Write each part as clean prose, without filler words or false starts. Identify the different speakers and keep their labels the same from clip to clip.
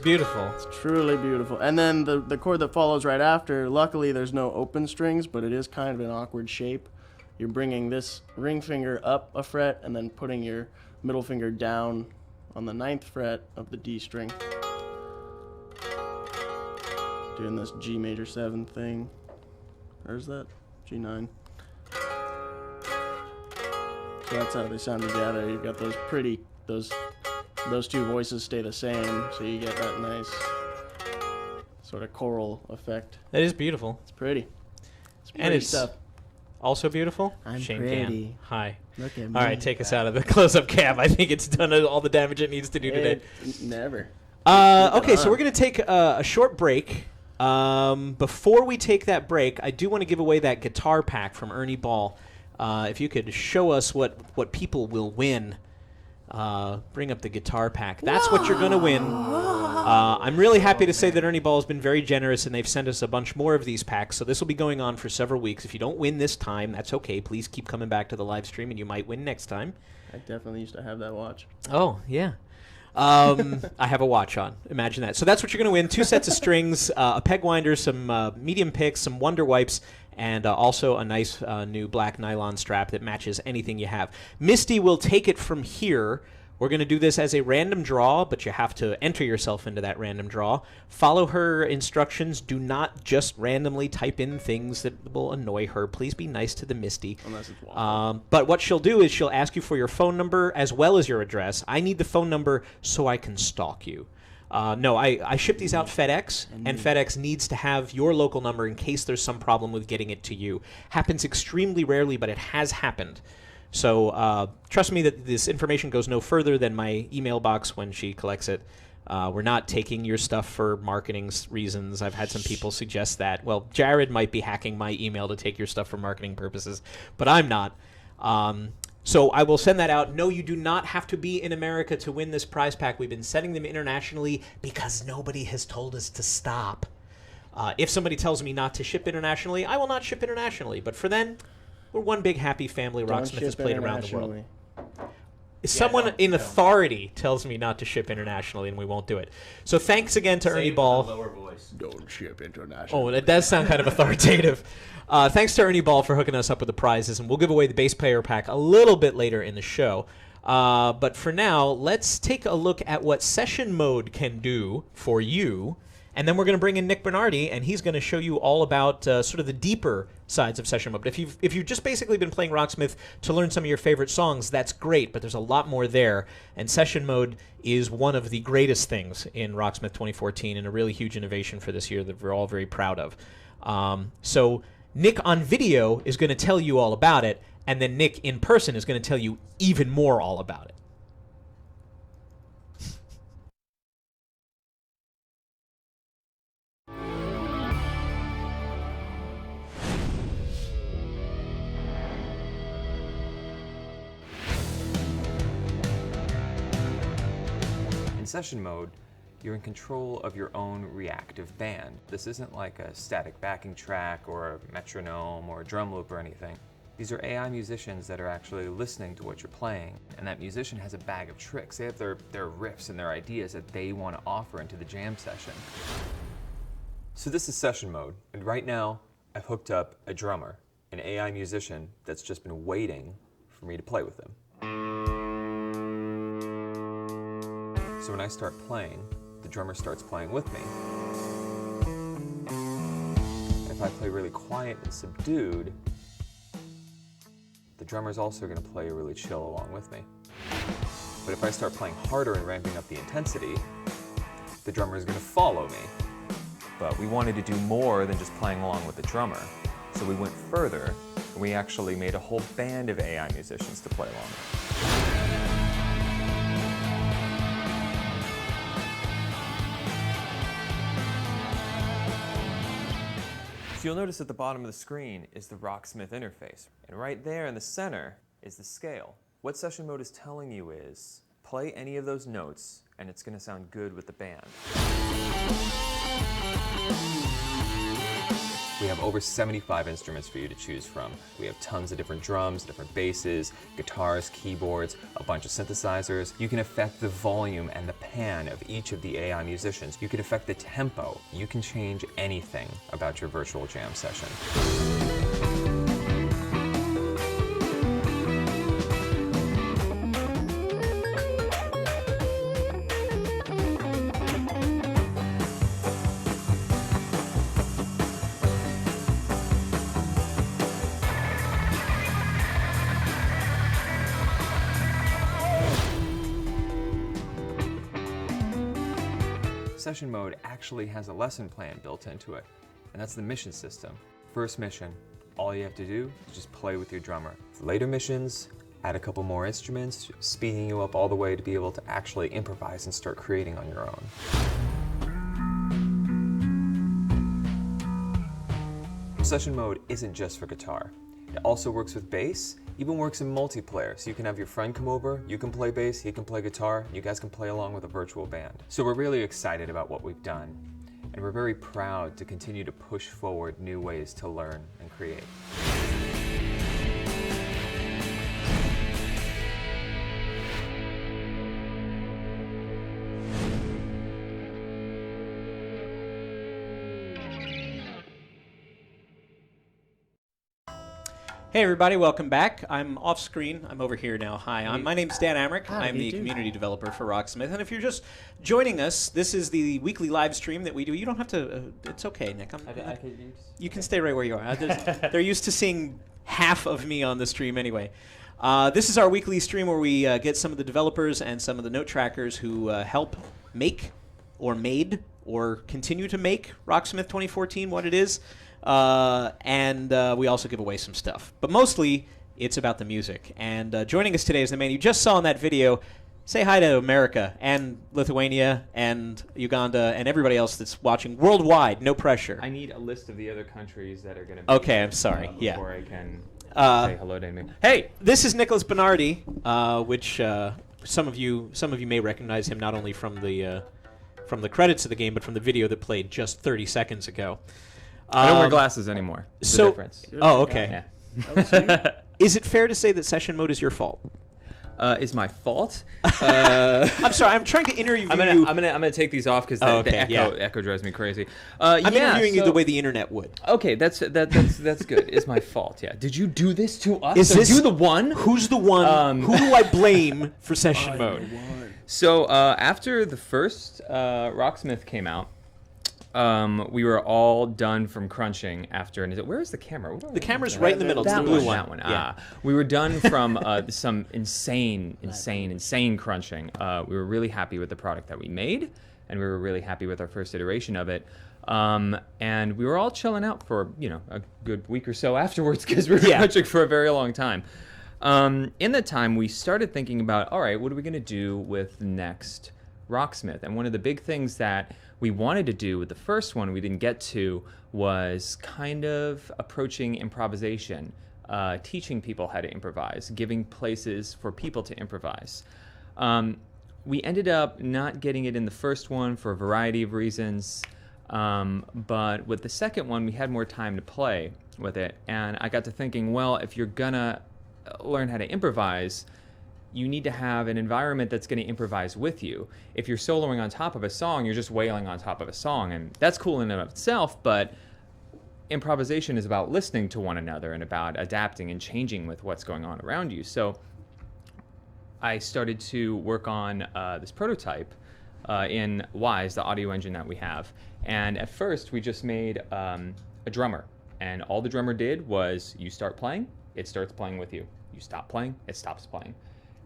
Speaker 1: beautiful.
Speaker 2: It's truly beautiful. And then the chord that follows right after, luckily there's no open strings, but it is kind of an awkward shape. You're bringing this ring finger up a fret and then putting your middle finger down on the 9th fret of the D string. Doing this G major 7 thing. Or is that G9? So that's how they sound together. You've got those pretty, those two voices stay the same, so you get that nice sort of choral effect.
Speaker 1: That is beautiful.
Speaker 2: It's pretty. It's pretty
Speaker 1: And it's
Speaker 2: stuff.
Speaker 1: Also beautiful?
Speaker 2: I'm
Speaker 1: Shane
Speaker 2: pretty.
Speaker 1: Gann. Hi.
Speaker 2: Look at me.
Speaker 1: All right, take us out of the close-up cam. I think it's done all the damage it needs to do today.
Speaker 2: Never.
Speaker 1: Okay, so we're going to take a short break. Before we take that break, I do want to give away that guitar pack from Ernie Ball. If you could show us what people will win. Bring up the guitar pack. That's what you're going to win. I'm really happy to say that Ernie Ball has been very generous, and they've sent us a bunch more of these packs. So this will be going on for several weeks. If you don't win this time, that's okay. Please keep coming back to the live stream, and you might win next time.
Speaker 2: I definitely used to have that watch.
Speaker 1: Oh, yeah. I have a watch on. Imagine that. So that's what you're going to win. 2 sets of strings, a peg winder, some medium picks, some Wonder Wipes, and also a nice new black nylon strap that matches anything you have. Misty will take it from here. We're going to do this as a random draw, but you have to enter yourself into that random draw. Follow her instructions. Do not just randomly type in things that will annoy her. Please be nice to the Misty.
Speaker 2: Unless it's waffle.
Speaker 1: But what she'll do is she'll ask you for your phone number as well as your address. I need the phone number so I can stalk you. No, I ship these out FedEx, and FedEx needs to have your local number in case there's some problem with getting it to you. Happens extremely rarely, but it has happened. So trust me that this information goes no further than my email box when she collects it. We're not taking your stuff for marketing reasons. I've had some people suggest that. Well, Jared might be hacking my email to take your stuff for marketing purposes, but I'm not. So I will send that out. No, you do not have to be in America to win this prize pack. We've been sending them internationally because nobody has told us to stop. If somebody tells me not to ship internationally, I will not ship internationally. But for then, we're one big happy family. Rocksmith has played around the world. If someone in authority tells me not to ship internationally, and we won't do it. So thanks again to Ernie Ball.
Speaker 3: Lower voice.
Speaker 2: Don't ship international.
Speaker 1: Oh, it does sound kind of authoritative. Thanks to Ernie Ball for hooking us up with the prizes, and we'll give away the bass player pack a little bit later in the show. But for now, let's take a look at what session mode can do for you. And then we're going to bring in Nick Bonardi, and he's going to show you all about sort of the deeper sides of session mode. But if you've just basically been playing Rocksmith to learn some of your favorite songs, that's great, but there's a lot more there. And session mode is one of the greatest things in Rocksmith 2014 and a really huge innovation for this year that we're all very proud of. So Nick on video is going to tell you all about it, and then Nick in person is going to tell you even more all about it.
Speaker 3: In session mode, you're in control of your own reactive band. This isn't like a static backing track or a metronome or a drum loop or anything. These are AI musicians that are actually listening to what you're playing, and that musician has a bag of tricks. They have their riffs and their ideas that they want to offer into the jam session. So this is session mode, and right now I've hooked up a drummer, an AI musician that's just been waiting for me to play with them. So when I start playing, the drummer starts playing with me. And if I play really quiet and subdued, the drummer's also going to play really chill along with me. But if I start playing harder and ramping up the intensity, the drummer is going to follow me. But we wanted to do more than just playing along with the drummer. So we went further, and we actually made a whole band of AI musicians to play along with. So you'll notice at the bottom of the screen is the Rocksmith interface. And right there in the center is the scale. What session mode is telling you is, play any of those notes and it's going to sound good with the band. We have over 75 instruments for you to choose from. We have tons of different drums, different basses, guitars, keyboards, a bunch of synthesizers. You can affect the volume and the pan of each of the AI musicians. You can affect the tempo. You can change anything about your virtual jam session. Session mode actually has a lesson plan built into it, and that's the mission system. First mission, all you have to do is just play with your drummer. Later missions, add a couple more instruments, speeding you up all the way to be able to actually improvise and start creating on your own. Session mode isn't just for guitar. It also works with bass, even works in multiplayer. So you can have your friend come over, you can play bass, he can play guitar, you guys can play along with a virtual band. So we're really excited about what we've done, and we're very proud to continue to push forward new ways to learn and create.
Speaker 1: Hey everybody, welcome back. I'm off screen. I'm over here now. Hi, my name's Dan Amrick.
Speaker 2: Hi,
Speaker 1: I'm
Speaker 2: you
Speaker 1: the
Speaker 2: too.
Speaker 1: community developer for Rocksmith. And if you're just joining us, this is the weekly live stream that we do. You don't have to, it's okay, Nick. You can stay right where you are. They're used to seeing half of me on the stream anyway. This is our weekly stream where we get some of the developers and some of the note trackers who help make or made or continue to make Rocksmith 2014 what it is. And we also give away some stuff. But mostly, it's about the music. And joining us today is the man you just saw in that video. Say hi to America and Lithuania and Uganda and everybody else that's watching worldwide. No pressure.
Speaker 3: I need a list of the other countries that are going to be
Speaker 1: Okay, I'm sorry.
Speaker 3: before I can say hello to anyone.
Speaker 1: Hey, this is Nicholas Bonardi, which some of you may recognize him not only from the credits of the game, but from the video that played just 30 seconds ago.
Speaker 3: I don't wear glasses anymore. There's a difference.
Speaker 1: Oh, okay.
Speaker 3: Yeah.
Speaker 1: Is it fair to say that session mode is your fault?
Speaker 3: Is my fault?
Speaker 1: I'm sorry. I'm trying to interview you.
Speaker 3: I'm gonna take these off because the echo drives me crazy.
Speaker 1: I'm interviewing you the way the internet would.
Speaker 3: Okay, that's good. It's my fault. Yeah. Did you do this to us?
Speaker 1: Is
Speaker 3: you the one?
Speaker 1: Who's the one? Who do I blame for session mode?
Speaker 3: So after the first Rocksmith came out, we were all done from crunching after. And where is the camera?
Speaker 1: The camera's right in the middle. It's the blue one.
Speaker 3: That one.
Speaker 1: Yeah.
Speaker 3: We were done from some insane crunching. We were really happy with the product that we made, and we were really happy with our first iteration of it. And we were all chilling out for a good week or so afterwards because we were crunching for a very long time. In that time, we started thinking about, all right, what are we going to do with the next Rocksmith? And one of the big things that we wanted to do with the first one we didn't get to was kind of approaching improvisation, teaching people how to improvise, giving places for people to improvise. We ended up not getting it in the first one for a variety of reasons, but with the second one we had more time to play with it, and I got to thinking, well, if you're gonna learn how to improvise, you need to have an environment that's going to improvise with you. If you're soloing on top of a song, you're just wailing on top of a song, and that's cool in and of itself, but improvisation is about listening to one another and about adapting and changing with what's going on around you. So I started to work on this prototype in Wise, the audio engine that we have. And at first, we just made a drummer. And all the drummer did was you start playing, it starts playing with you. You stop playing, it stops playing.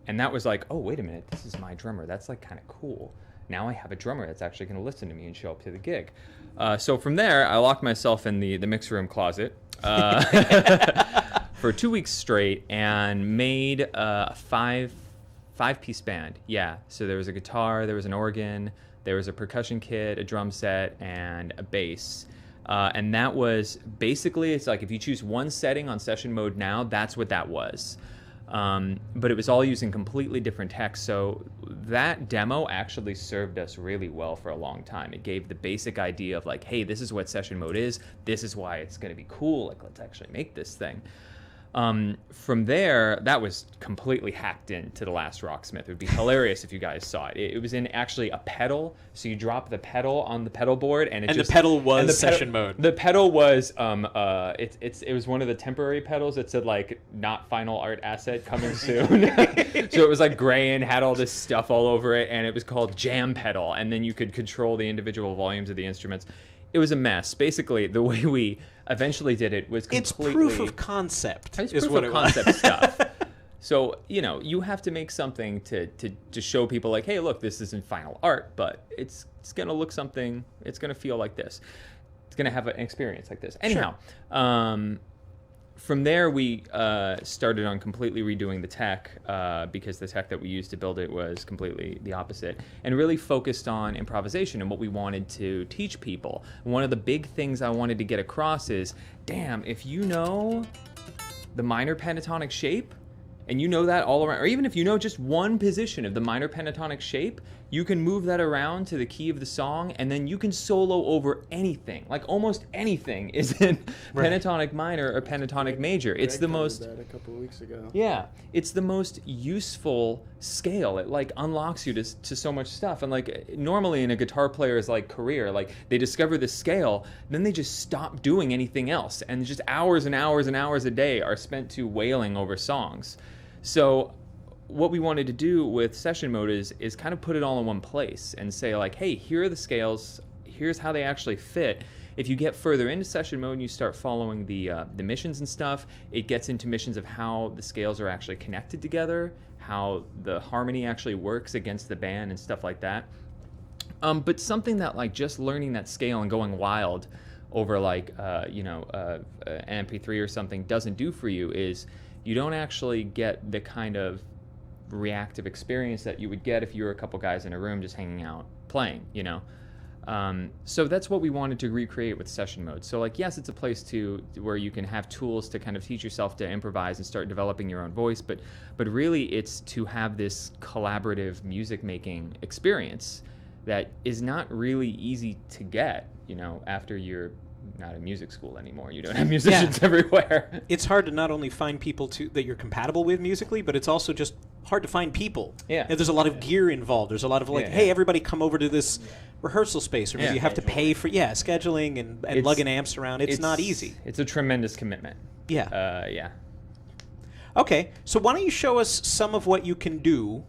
Speaker 3: And that was like, oh, wait a minute, this is my drummer. That's like kind of cool. Now I have a drummer that's actually going to listen to me and show up to the gig. So from there, I locked myself in the mix room closet for 2 weeks straight and made a five-piece band. Yeah, so there was a guitar, there was an organ, there was a percussion kit, a drum set, and a bass. And that was basically, it's like if you choose one setting on session mode now, that's what that was. But it was all using completely different tech. So that demo actually served us really well for a long time. It gave the basic idea of like, hey, this is what session mode is. This is why it's going to be cool. Like, let's actually make this thing. From there, that was completely hacked into the last Rocksmith. It would be hilarious if you guys saw it. It was in actually a pedal. So you drop the pedal on the pedal board, and
Speaker 1: the pedal was session mode.
Speaker 3: The pedal was it was one of the temporary pedals that said like not final art asset coming soon. So it was like gray and had all this stuff all over it, and it was called jam pedal. And then you could control the individual volumes of the instruments. It was a mess. Basically, the way we eventually did it was completely...
Speaker 1: It's proof of concept.
Speaker 3: It's
Speaker 1: is
Speaker 3: proof
Speaker 1: what
Speaker 3: of
Speaker 1: it
Speaker 3: concept
Speaker 1: was.
Speaker 3: stuff. So, you have to make something to show people like, hey, look, this isn't final art, but it's going to look something, it's going to feel like this. It's going to have an experience like this. Anyhow, from there, we started on completely redoing the tech because the tech that we used to build it was completely the opposite, and really focused on improvisation and what we wanted to teach people. One of the big things I wanted to get across is, damn, if you know the minor pentatonic shape, and you know that all around, or even if you know just one position of the minor pentatonic shape, you can move that around to the key of the song, and then you can solo over anything. Like almost anything is in pentatonic minor or pentatonic major. It's the most...
Speaker 2: that a couple of weeks ago.
Speaker 3: Yeah, it's the most useful scale. It like unlocks you to so much stuff. And like normally in a guitar player's like career, like they discover this scale, then they just stop doing anything else, and just hours and hours and hours a day are spent to wailing over songs. So what we wanted to do with session mode is kind of put it all in one place and say like, hey, here are the scales, here's how they actually fit. If you get further into session mode and you start following the missions and stuff, it gets into missions of how the scales are actually connected together, how the harmony actually works against the band and stuff like that. But something that like just learning that scale and going wild over like an MP3 or something doesn't do for you is you don't actually get the kind of reactive experience that you would get if you were a couple guys in a room just hanging out playing, So that's what we wanted to recreate with session mode. So like, yes, it's a place where you can have tools to kind of teach yourself to improvise and start developing your own voice, but really it's to have this collaborative music making experience that is not really easy to get, after you're not in music school anymore. You don't have musicians everywhere.
Speaker 1: It's hard to not only find people that you're compatible with musically, but it's also just hard to find people.
Speaker 3: Yeah.
Speaker 1: And there's a lot of gear involved. There's a lot of hey, everybody come over to this rehearsal space, or maybe you have to pay for scheduling and lugging amps around. It's not easy.
Speaker 3: It's a tremendous commitment.
Speaker 1: Yeah. Okay, so why don't you show us some of what you can do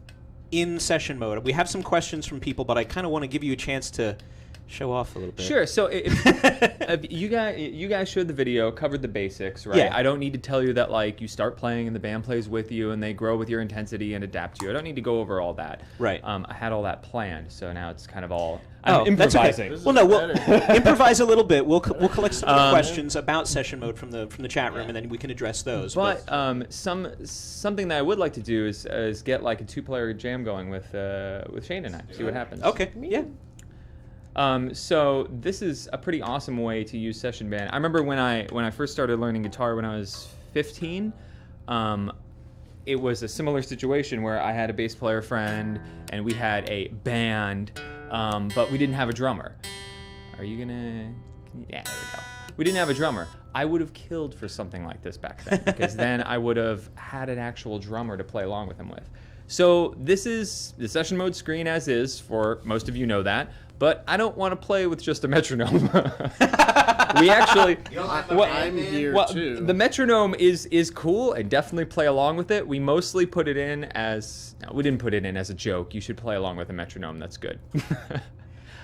Speaker 1: in session mode? We have some questions from people, but I kind of want to give you a chance to show off a little bit.
Speaker 3: Sure. So if you guys showed the video, covered the basics, right?
Speaker 1: Yeah.
Speaker 3: I don't need to tell you that like you start playing and the band plays with you and they grow with your intensity and adapt to you. I don't need to go over all that.
Speaker 1: Right.
Speaker 3: I had all that planned, so now it's kind of all
Speaker 1: that's
Speaker 3: improvising.
Speaker 1: okay. Well, no, we'll improvise a little bit. We'll collect some of the questions about session mode from the chat room, and then we can address those.
Speaker 3: But something that I would like to do is get like a 2-player jam going with Shane and I. See what happens.
Speaker 1: Okay. Yeah.
Speaker 3: So this is a pretty awesome way to use session band. I remember when I first started learning guitar when I was 15, it was a similar situation where I had a bass player friend and we had a band, but we didn't have a drummer. Are you gonna? Yeah, there we go. We didn't have a drummer. I would have killed for something like this back then because then I would have had an actual drummer to play along with him with. So this is the session mode screen as is, for most of you know that, but I don't want to play with just a metronome. We actually,
Speaker 2: I'm here too.
Speaker 3: The metronome is cool and definitely play along with it. We mostly put it in we didn't put it in as a joke. You should play along with a metronome. That's good.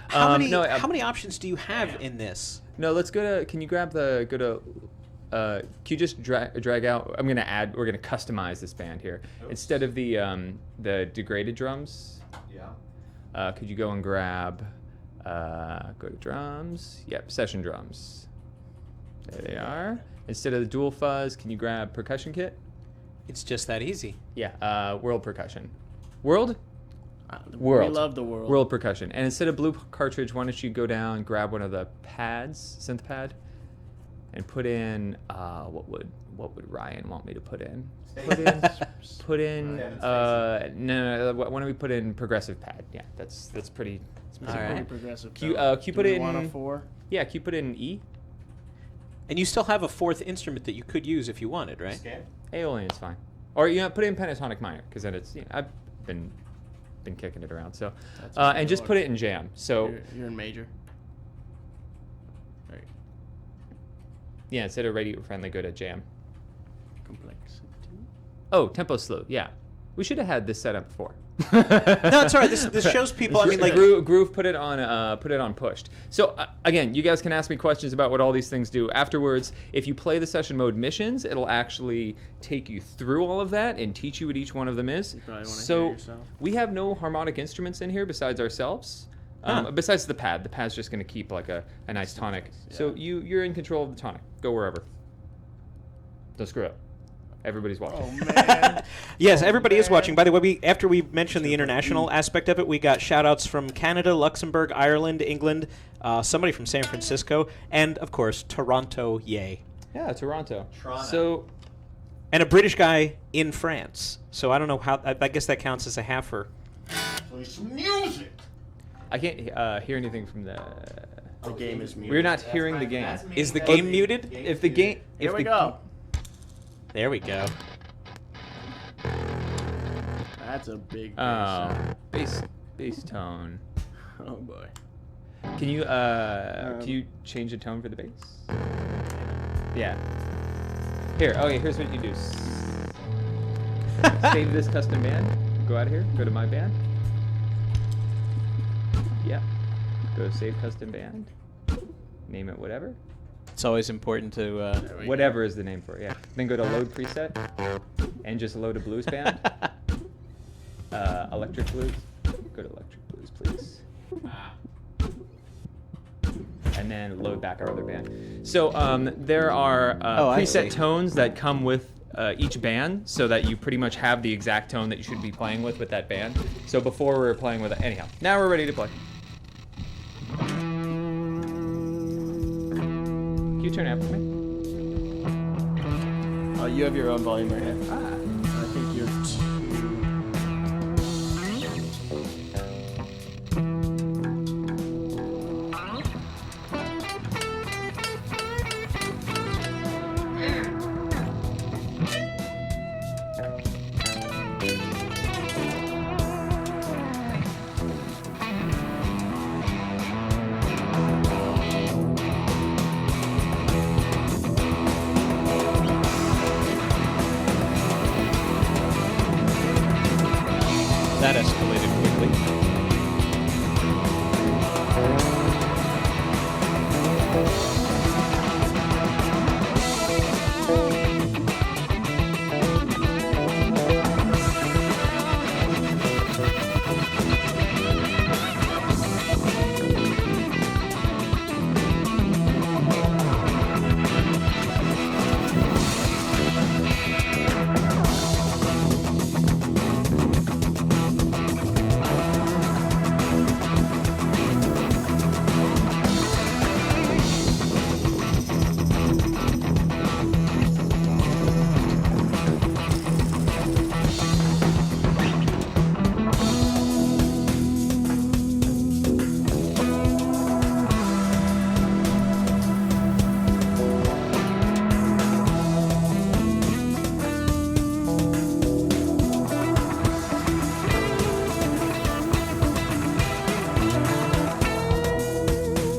Speaker 1: How many options do you have in this?
Speaker 3: No, let's go to, can you grab can you just drag out? We're gonna customize this band here. Oops. Instead of the degraded drums. Yeah. Could you go and grab, go to drums? Yep, session drums. There they are. Instead of the dual fuzz, can you grab percussion kit?
Speaker 1: It's just that easy.
Speaker 3: Yeah, world percussion. World?
Speaker 2: We love the world.
Speaker 3: World percussion. And instead of blue cartridge, why don't you go down and grab one of the pads, synth pad,
Speaker 4: and put in what would Ryan want me to put in? Put in no. Why don't we put in progressive pad? Yeah, that's pretty.
Speaker 2: All
Speaker 1: right.
Speaker 2: right. Progressive.
Speaker 4: Q
Speaker 2: Do
Speaker 4: put
Speaker 2: we
Speaker 4: in
Speaker 2: want a 4?
Speaker 4: Yeah, Q put in E.
Speaker 1: And you still have a fourth instrument that you could use if you wanted, right?
Speaker 4: Aeolian is fine. Or put in pentatonic minor because then it's I've been kicking it around. So and just put it in jam. So
Speaker 2: you're in major. Right.
Speaker 4: Yeah, instead of radio friendly, go to jam.
Speaker 2: Complexity.
Speaker 4: Oh, tempo slow. Yeah, we should have had this set up before.
Speaker 1: No, it's all right. This shows people. I mean, like
Speaker 4: Groove put it on pushed. So again, you guys can ask me questions about what all these things do afterwards. If you play the session mode missions, it'll actually take you through all of that and teach you what each one of them is.
Speaker 2: You probably wanna hear
Speaker 4: So
Speaker 2: yourself.
Speaker 4: we have no harmonic instruments in here besides ourselves. Besides the pad. The pad's just going to keep like a nice tonic.
Speaker 2: Yeah.
Speaker 4: So you're in control of the tonic. Go wherever. Don't screw up. Everybody's watching.
Speaker 2: Oh man.
Speaker 1: yes, everybody is watching. By the way, after we mentioned the international aspect of it, we got shout-outs from Canada, Luxembourg, Ireland, England, somebody from San Francisco, and, of course, Toronto, yay.
Speaker 4: Yeah, Toronto.
Speaker 1: Toronto.
Speaker 4: So,
Speaker 1: and a British guy in France. So I don't know how, I guess that counts as a halfer.
Speaker 2: Play some music.
Speaker 4: I can't hear anything from the...
Speaker 2: The game is muted.
Speaker 4: We're not hearing the game.
Speaker 1: Is the game muted?
Speaker 4: If the game...
Speaker 2: Here
Speaker 4: if
Speaker 2: we
Speaker 4: the
Speaker 2: go.
Speaker 1: There we go.
Speaker 2: That's a big
Speaker 4: Oh,
Speaker 2: bass.
Speaker 4: bass tone.
Speaker 2: Oh boy.
Speaker 4: Can you change the tone for the bass? Yeah. Here. Okay. Here's what you do. Save this custom band. Go out of here. Go to my band. Yeah. Go to save custom band. Name it whatever.
Speaker 1: It's always important to...
Speaker 4: Whatever is the name for it. Yeah. Then go to load preset and just load a blues band. Electric blues. Go to electric blues, please. And then load back our other band. So there are
Speaker 1: I see.
Speaker 4: preset tones that come with each band, so that you pretty much have the exact tone that you should be playing with that band. So before we were playing with it, anyhow. Now we're ready to play. Can you turn it up for me?
Speaker 2: Oh, you have your own volume right here.
Speaker 4: Ah.
Speaker 2: I think you're
Speaker 1: That escalated quickly.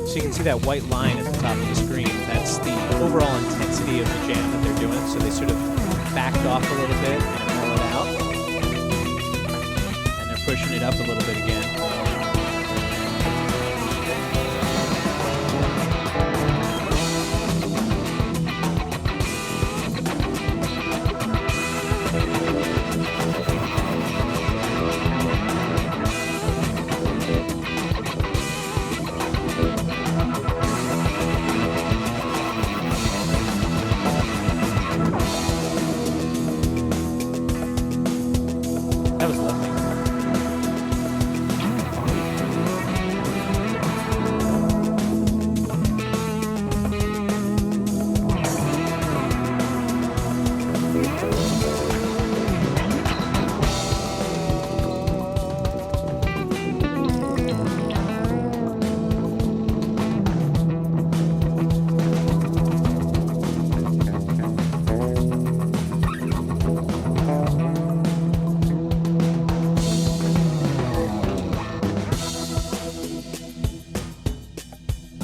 Speaker 1: So you can see that white line at the top of the screen. That's the overall intensity of the jam that they're doing. So they sort of backed off a little bit and mellowed out. And they're pushing it up a little bit again. That was lovely.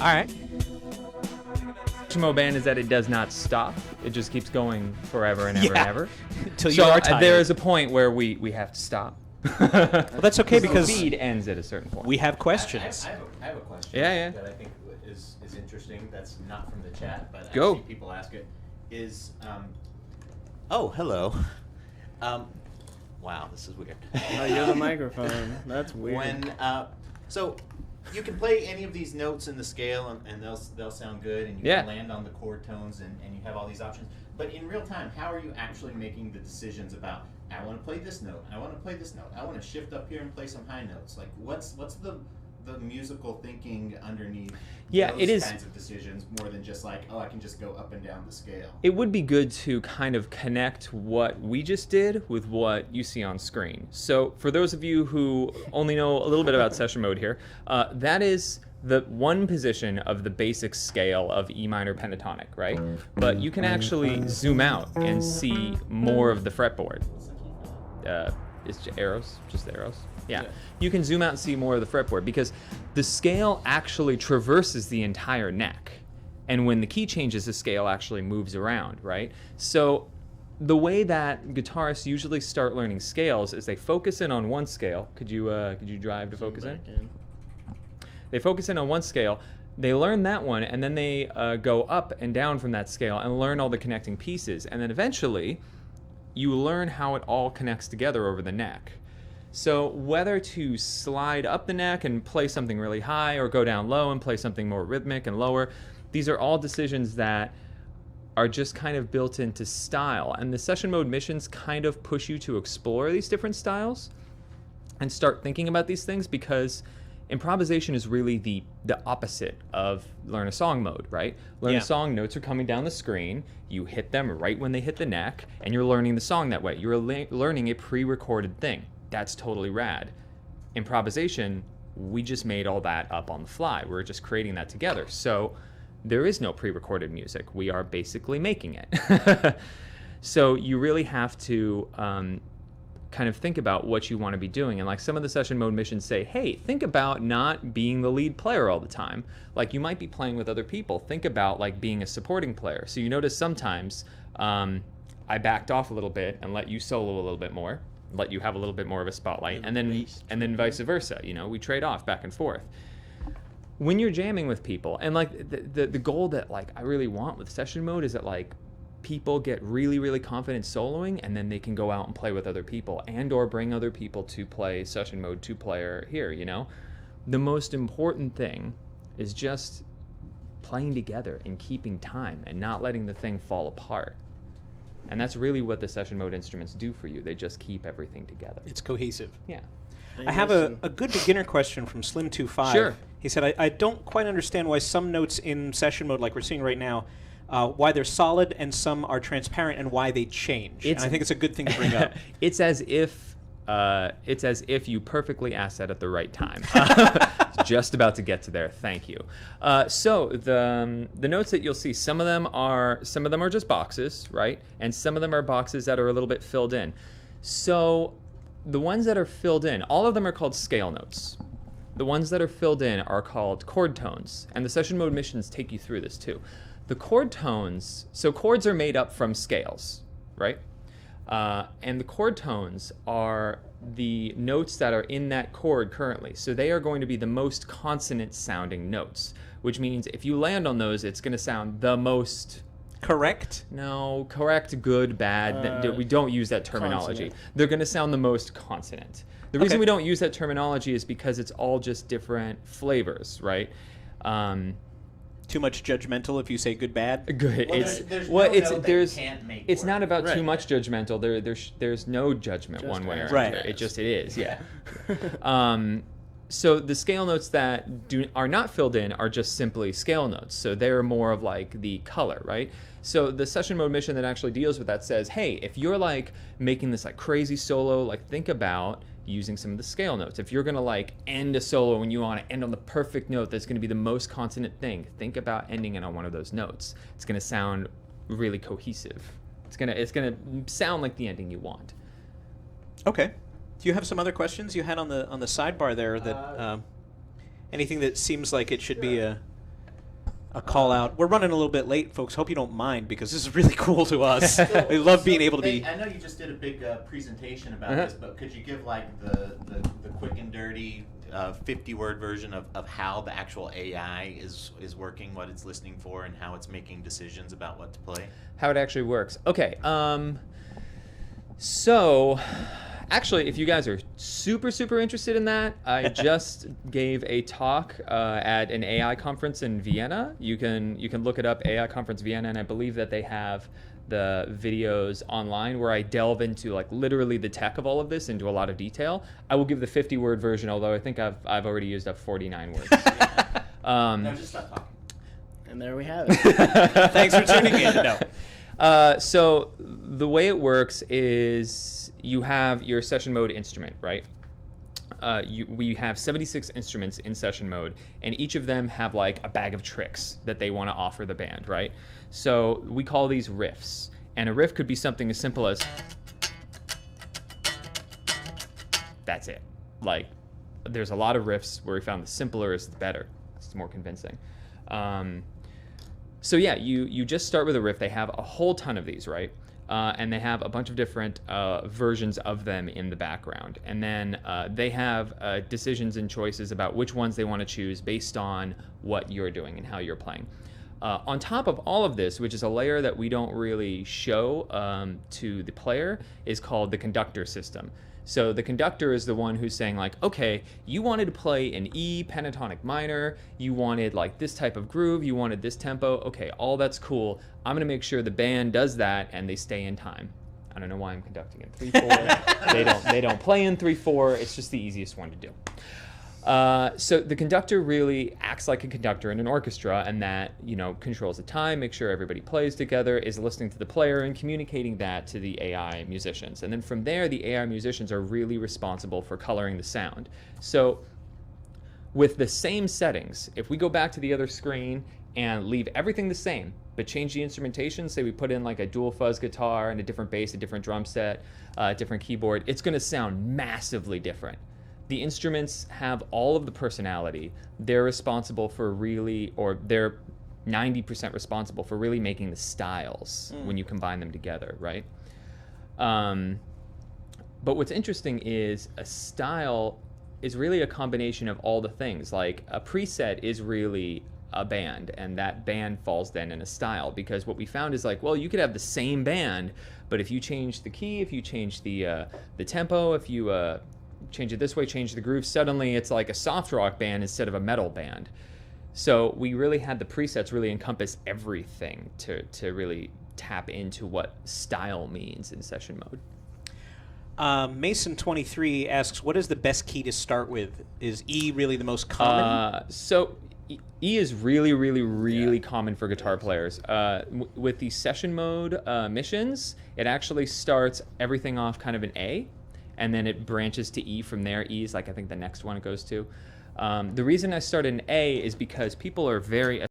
Speaker 1: right.
Speaker 4: Session mode band is that it does not stop. It just keeps going forever and ever and ever.
Speaker 1: Until you
Speaker 4: So
Speaker 1: are tired.
Speaker 4: there is a point where we have to stop.
Speaker 1: Well, that's okay because
Speaker 4: the feed ends at a certain point.
Speaker 1: we have questions.
Speaker 5: I have a question.
Speaker 4: Yeah.
Speaker 5: That I think is interesting. That's not from the chat, but
Speaker 4: Go.
Speaker 5: actually people ask it. Is oh, hello. Wow, this is weird.
Speaker 2: Oh, you're the microphone. That's weird.
Speaker 5: When so you can play any of these notes in the scale and they'll sound good, and you
Speaker 4: Yeah.
Speaker 5: can land on the chord tones, and you have all these options. But in real time, how are you actually making the decisions about, I want to play this note, I want to play this note, I want to shift up here and play some high notes? Like, what's the musical thinking underneath those
Speaker 4: it is.
Speaker 5: kinds of decisions, more than just like, oh, I can just go up and down the scale?
Speaker 4: It would be good to kind of connect what we just did with what you see on screen. So for those of you who only know a little bit about session mode here, that is the one position of the basic scale of E minor pentatonic, right? But you can actually zoom out and see more of the fretboard. It's arrows, just the arrows. Yeah. You can zoom out and see more of the fretboard because the scale actually traverses the entire neck. And when the key changes, the scale actually moves around, right? So the way that guitarists usually start learning scales is they focus in on one scale. Could you drive to focus in? They focus in on one scale, they learn that one, and then they go up and down from that scale and learn all the connecting pieces. And then eventually, you learn how it all connects together over the neck. So whether to slide up the neck and play something really high or go down low and play something more rhythmic and lower, these are all decisions that are just kind of built into style. And the session mode missions kind of push you to explore these different styles and start thinking about these things, because improvisation is really the opposite of learn a song mode, right? Learn a song, notes are coming down the screen, you hit them right when they hit the neck, and you're learning the song that way. You're learning a pre-recorded thing. That's totally rad. Improvisation, we just made all that up on the fly. We're just creating that together. So there is no pre-recorded music. We are basically making it. So you really have to kind of think about what you want to be doing. And like some of the session mode missions say, hey, think about not being the lead player all the time. Like you might be playing with other people. Think about like being a supporting player. So you notice sometimes I backed off a little bit and let you solo a little bit more, let you have a little bit more of a spotlight, and then vice versa. You know, we trade off back and forth. When you're jamming with people, and like the goal that like I really want with session mode is that like people get really, really confident soloing, and then they can go out and play with other people and or bring other people to play session mode 2-player here, you know? The most important thing is just playing together and keeping time and not letting the thing fall apart. And that's really what the session mode instruments do for you. They just keep everything together.
Speaker 1: It's cohesive.
Speaker 4: Yeah.
Speaker 1: I have a good beginner question from Slim25.
Speaker 4: Sure.
Speaker 1: He said, I don't quite understand why some notes in session mode, like we're seeing right now, why they're solid and some are transparent, and why they change. And I think it's a good thing to bring up.
Speaker 4: It's as if you perfectly asked that at the right time. Just about to get to there. Thank you. So the notes that you'll see, some of them are just boxes, right? And some of them are boxes that are a little bit filled in. So the ones that are filled in, all of them are called scale notes. The ones that are filled in are called chord tones, and the session mode missions take you through this too. The chord tones, so chords are made up from scales, right? And the chord tones are the notes that are in that chord currently. So they are going to be the most consonant sounding notes, which means if you land on those, it's going to sound the most...
Speaker 1: Correct?
Speaker 4: No, correct, good, bad. We don't use that terminology.
Speaker 2: Consonant.
Speaker 4: They're going to sound the most consonant. The reason we don't use that terminology is because it's all just different flavors, right?
Speaker 1: Too much judgmental if you say good, bad?
Speaker 4: Good.
Speaker 5: Well,
Speaker 4: It's not about
Speaker 2: Right.
Speaker 4: too much judgmental. There's no judgment one way or
Speaker 1: Right.
Speaker 4: another. It is, yeah. So the scale notes that are not filled in are just simply scale notes. So they're more of like the color, right? So the session mode mission that actually deals with that says, hey, if you're like making this like crazy solo, like think about using some of the scale notes. If you're gonna like end a solo and you want to end on the perfect note that's gonna be the most consonant thing, think about ending it on one of those notes. It's gonna sound really cohesive. It's gonna sound like the ending you want.
Speaker 1: Okay. Do you have some other questions you had on the sidebar there that anything that seems like it should be a a call out. We're running a little bit late, folks. Hope you don't mind because this is really cool to us. We love being able to be.
Speaker 5: I know you just did a big presentation about this, but could you give like the quick and dirty 50-word version of how the actual AI is working, what it's listening for, and how it's making decisions about what to play?
Speaker 4: How it actually works. Okay. So, actually, if you guys are super interested in that, I just gave a talk at an AI conference in Vienna. You can look it up, AI Conference Vienna, and I believe that they have the videos online where I delve into like literally the tech of all of this into a lot of detail. I will give the 50-word version, although I think I've already used up 49 words.
Speaker 5: No, just stop talking.
Speaker 2: And there we have it.
Speaker 1: Thanks for tuning in. No.
Speaker 4: So the way it works is you have your session mode instrument, right? We have 76 instruments in session mode, and each of them have like a bag of tricks that they want to offer the band, right? So we call these riffs, and a riff could be something as simple as that's it. Like, there's a lot of riffs where we found the simpler is the better. It's more convincing. So yeah, you just start with a riff. They have a whole ton of these, right? And they have a bunch of different versions of them in the background. And then they have decisions and choices about which ones they want to choose based on what you're doing and how you're playing. On top of all of this, which is a layer that we don't really show to the player, is called the conductor system. So the conductor is the one who's saying like, okay, you wanted to play an E pentatonic minor, you wanted like this type of groove, you wanted this tempo, okay, all that's cool. I'm gonna make sure the band does that and they stay in time. I don't know why I'm conducting in 3/4. They don't play in 3/4. It's just the easiest one to do. So the conductor really acts like a conductor in an orchestra, and that, you know, controls the time, makes sure everybody plays together, is listening to the player and communicating that to the AI musicians. And then from there, the AI musicians are really responsible for coloring the sound. So with the same settings, if we go back to the other screen and leave everything the same, but change the instrumentation, say we put in like a dual fuzz guitar and a different bass, a different drum set, a different keyboard, it's going to sound massively different. The instruments have all of the personality. They're responsible for really, or they're 90% responsible for really making the styles when you combine them together, right? But what's interesting is a style is really a combination of all the things. Like a preset is really a band, and that band falls then in a style, because what we found is like, well, you could have the same band, but if you change the key, if you change the tempo, if you change it this way, change the groove, suddenly it's like a soft rock band instead of a metal band. So we really had the presets really encompass everything to really tap into what style means in session mode.
Speaker 1: Mason23 asks, what is the best key to start with? Is E really the most common?
Speaker 4: So E is really common for guitar players. With the session mode missions, it actually starts everything off kind of an A, and then it branches to E from there. E is like, I think, the next one it goes to. The reason I started an A is because people are very